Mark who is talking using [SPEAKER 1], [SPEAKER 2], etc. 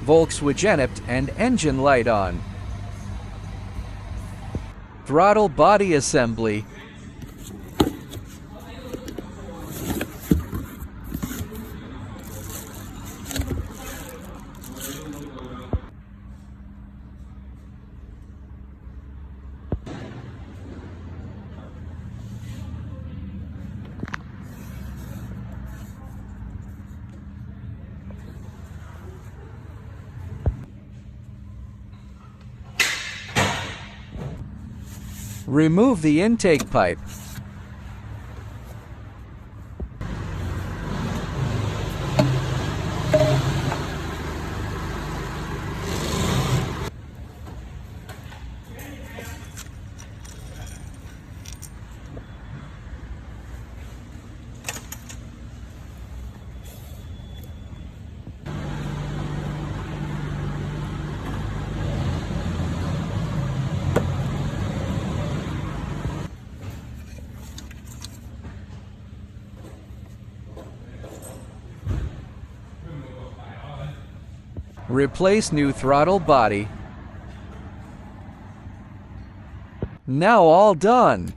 [SPEAKER 1] Volkswagen and engine light on. Throttle body assembly. Remove the intake pipe. Replace new throttle body. Now all done.